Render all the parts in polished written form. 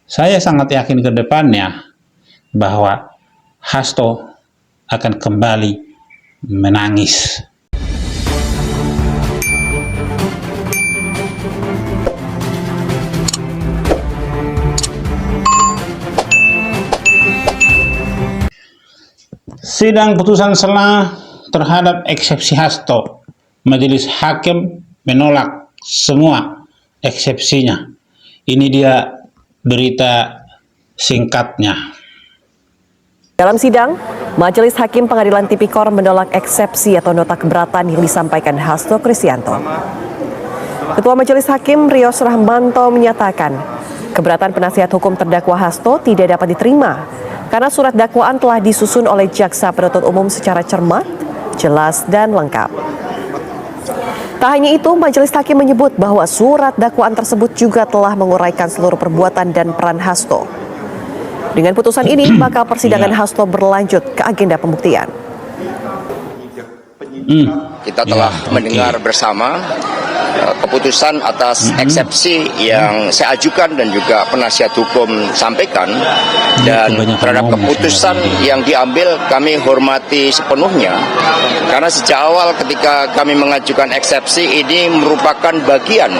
Saya sangat yakin ke depannya bahwa Hasto akan kembali menangis. Sidang putusan sela terhadap eksepsi Hasto, Majelis Hakim menolak semua eksepsinya. Ini dia berita singkatnya. Dalam sidang, Majelis Hakim Pengadilan Tipikor menolak eksepsi atau nota keberatan yang disampaikan Hasto Kristianto. Ketua Majelis Hakim Rios Rahmanto menyatakan, keberatan penasihat hukum terdakwa Hasto tidak dapat diterima karena surat dakwaan telah disusun oleh jaksa penuntut umum secara cermat, jelas, dan lengkap. Tak hanya itu, Majelis Hakim menyebut bahwa surat dakwaan tersebut juga telah menguraikan seluruh perbuatan dan peran Hasto. Dengan putusan ini, maka persidangan Hasto berlanjut ke agenda pembuktian. Kita telah mendengar bersama keputusan atas eksepsi yang saya ajukan dan juga penasihat hukum sampaikan, dan terhadap keputusan yang diambil kami hormati sepenuhnya, karena sejak awal ketika kami mengajukan eksepsi ini merupakan bagian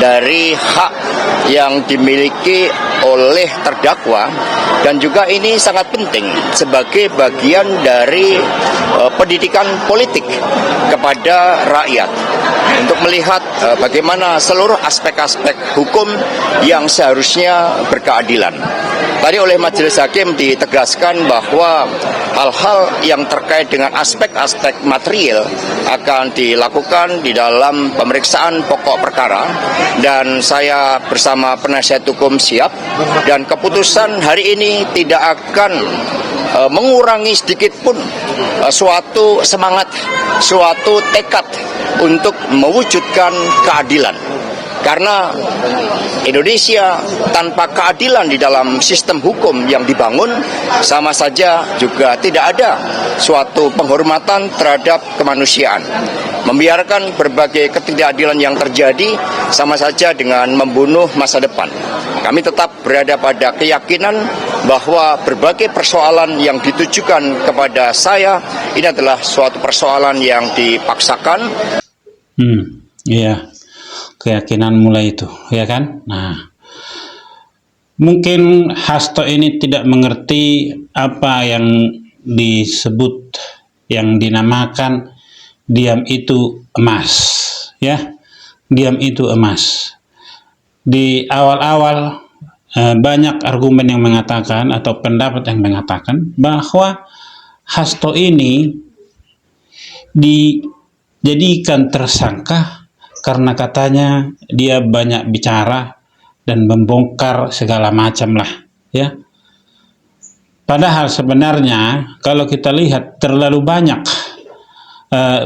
dari hak yang dimiliki oleh terdakwa, dan juga ini sangat penting sebagai bagian dari pendidikan politik kepada rakyat untuk melihat bagaimana seluruh aspek-aspek hukum yang seharusnya berkeadilan. Tadi oleh Majelis Hakim ditegaskan bahwa hal-hal yang terkait dengan aspek-aspek material akan dilakukan di dalam pemeriksaan pokok perkara, dan saya bersama penasihat hukum siap, dan keputusan hari ini tidak akan mengurangi sedikit pun suatu semangat, suatu tekad untuk mewujudkan keadilan. Karena Indonesia tanpa keadilan di dalam sistem hukum yang dibangun sama saja juga tidak ada suatu penghormatan terhadap kemanusiaan. Membiarkan berbagai ketidakadilan yang terjadi sama saja dengan membunuh masa depan. Kami tetap berada pada keyakinan bahwa berbagai persoalan yang ditujukan kepada saya ini adalah suatu persoalan yang dipaksakan. Iya, keyakinan mulai itu, ya kan? Nah, mungkin Hasto ini tidak mengerti apa yang disebut, yang dinamakan diam itu emas, ya. Diam itu emas. Di awal-awal banyak argumen yang mengatakan atau pendapat yang mengatakan bahwa Hasto ini dijadikan tersangka karena katanya dia banyak bicara dan membongkar segala macam lah, ya. Padahal sebenarnya kalau kita lihat terlalu banyak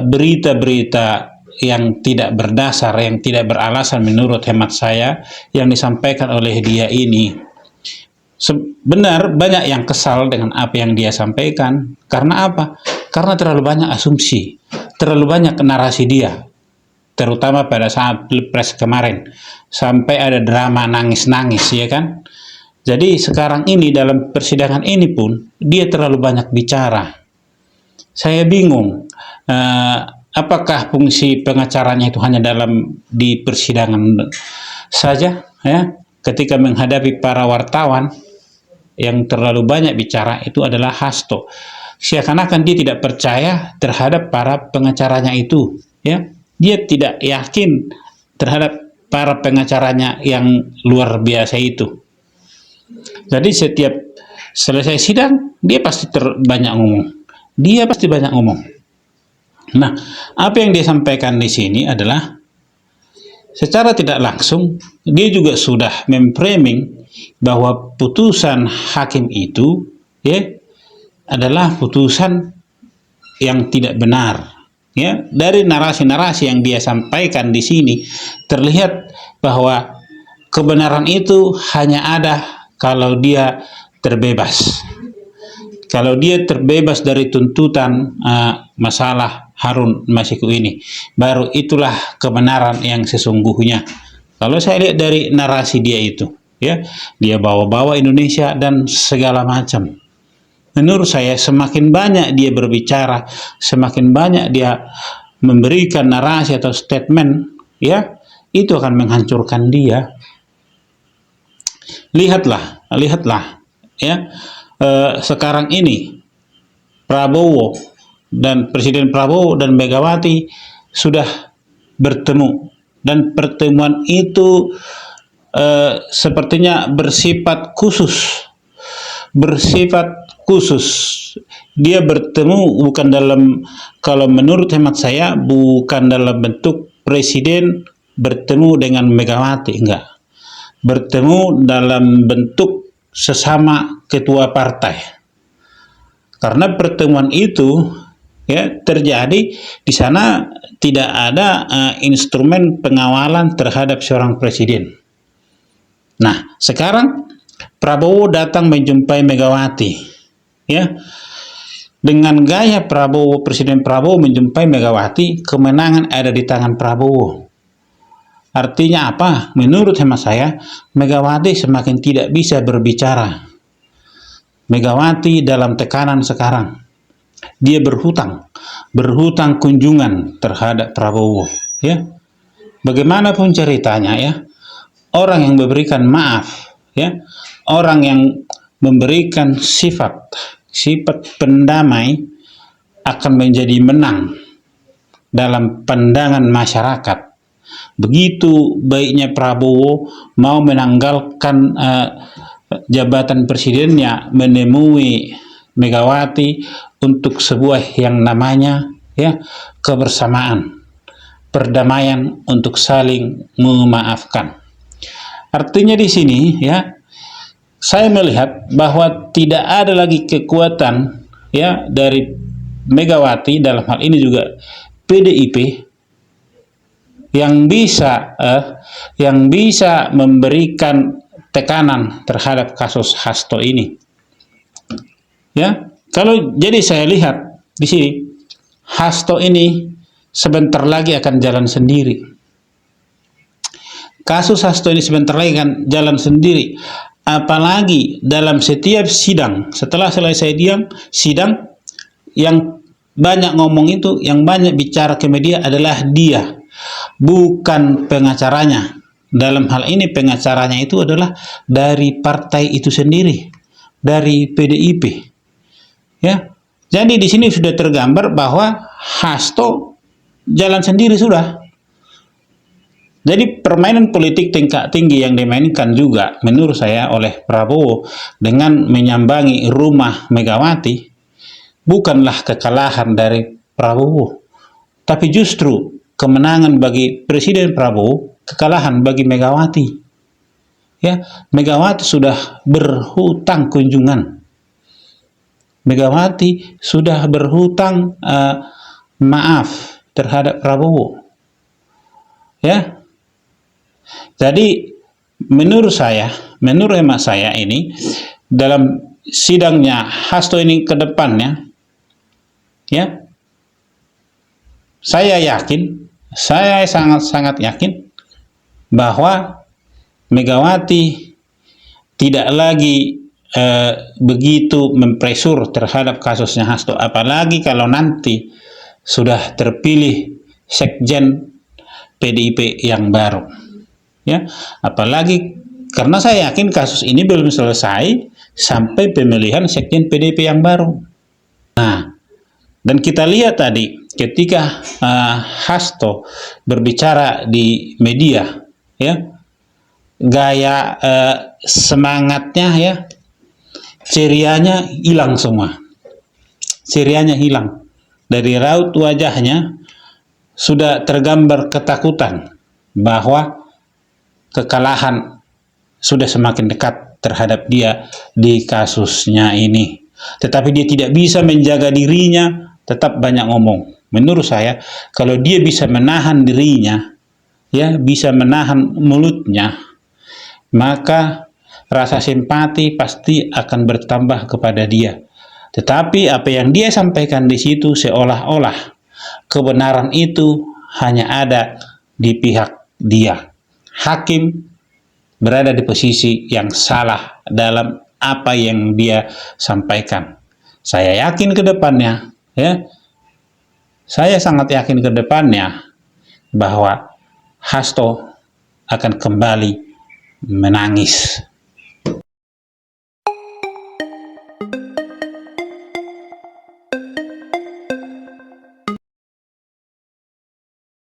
berita-berita yang tidak berdasar, yang tidak beralasan menurut hemat saya yang disampaikan oleh dia ini. Benar banyak yang kesal dengan apa yang dia sampaikan. Karena apa? Karena terlalu banyak asumsi, terlalu banyak narasi dia, terutama pada saat Pilpres kemarin, sampai ada drama nangis-nangis, ya kan? Jadi sekarang ini dalam persidangan ini pun dia terlalu banyak bicara. Saya bingung, apakah fungsi pengacaranya itu hanya di persidangan saja, ya? Ketika menghadapi para wartawan yang terlalu banyak bicara, itu adalah Hasto. Seakan-akan dia tidak percaya terhadap para pengacaranya itu, ya. Dia tidak yakin terhadap para pengacaranya yang luar biasa itu. Jadi setiap selesai sidang, dia pasti banyak ngomong. Dia pasti banyak ngomong. Nah, apa yang dia sampaikan di sini adalah secara tidak langsung dia juga sudah memframing bahwa putusan hakim itu, ya, adalah putusan yang tidak benar. Ya, dari narasi-narasi yang dia sampaikan di sini terlihat bahwa kebenaran itu hanya ada kalau dia terbebas. Kalau dia terbebas dari tuntutan masalah Harun Masiku ini, baru itulah kebenaran yang sesungguhnya. Kalau saya lihat dari narasi dia itu, ya, dia bawa-bawa Indonesia dan segala macam. Menurut saya semakin banyak dia berbicara, semakin banyak dia memberikan narasi atau statement, ya, itu akan menghancurkan dia. Lihatlah, ya, sekarang ini Prabowo dan Presiden Prabowo dan Megawati sudah bertemu, dan pertemuan itu sepertinya bersifat khusus. Dia bertemu bukan dalam, kalau menurut hemat saya, bukan dalam bentuk Presiden bertemu dengan Megawati, enggak. Bertemu dalam bentuk sesama ketua partai. Karena pertemuan itu, ya, terjadi di sana tidak ada instrumen pengawalan terhadap seorang presiden. Nah, sekarang Prabowo datang menjumpai Megawati, ya. Dengan gaya Prabowo, Presiden Prabowo menjumpai Megawati, kemenangan ada di tangan Prabowo. Artinya apa? Menurut hemat saya, Megawati semakin tidak bisa berbicara. Megawati dalam tekanan sekarang. Dia berhutang kunjungan terhadap Prabowo, ya. Bagaimanapun ceritanya, ya, orang yang memberikan maaf, ya, orang yang memberikan sifat pendamai akan menjadi menang dalam pandangan masyarakat. Begitu baiknya Prabowo mau menanggalkan jabatan presidennya, menemui Megawati untuk sebuah yang namanya, ya, kebersamaan, perdamaian, untuk saling memaafkan. Artinya di sini, ya, saya melihat bahwa tidak ada lagi kekuatan, ya, dari Megawati, dalam hal ini juga PDIP, yang bisa memberikan tekanan terhadap kasus Hasto ini. Ya, kalau jadi saya lihat di sini, Hasto ini sebentar lagi akan jalan sendiri. Kasus Hasto ini sebentar lagi akan jalan sendiri. Apalagi dalam setiap sidang, setelah selesai sidang, yang banyak ngomong itu, yang banyak bicara ke media adalah dia, bukan pengacaranya. Dalam hal ini pengacaranya itu adalah dari partai itu sendiri, dari PDIP. Ya, jadi di sini sudah tergambar bahwa Hasto jalan sendiri sudah. Jadi permainan politik tingkat tinggi yang dimainkan juga menurut saya oleh Prabowo dengan menyambangi rumah Megawati bukanlah kekalahan dari Prabowo, tapi justru kemenangan bagi Presiden Prabowo, kekalahan bagi Megawati. Ya, Megawati sudah berhutang kunjungan. Megawati sudah berhutang maaf terhadap Prabowo. Ya. Jadi menurut hemat saya ini, dalam sidangnya Hasto ini ke depannya, ya, saya sangat yakin bahwa Megawati tidak lagi begitu mempresur terhadap kasusnya Hasto, apalagi kalau nanti sudah terpilih sekjen PDIP yang baru, ya, apalagi karena saya yakin kasus ini belum selesai sampai pemilihan sekjen PDIP yang baru. Nah, dan kita lihat tadi ketika Hasto berbicara di media, ya, gaya semangatnya, ya, cerianya hilang semua. Cerianya hilang. Dari raut wajahnya sudah tergambar ketakutan bahwa kekalahan sudah semakin dekat terhadap dia di kasusnya ini. Tetapi dia tidak bisa menjaga dirinya, tetap banyak ngomong. Menurut saya, kalau dia bisa menahan dirinya, ya, bisa menahan mulutnya, maka rasa simpati pasti akan bertambah kepada dia. Tetapi apa yang dia sampaikan di situ seolah-olah kebenaran itu hanya ada di pihak dia. Hakim berada di posisi yang salah dalam apa yang dia sampaikan. Saya yakin ke depannya, ya, saya sangat yakin ke depannya bahwa Hasto akan kembali menangis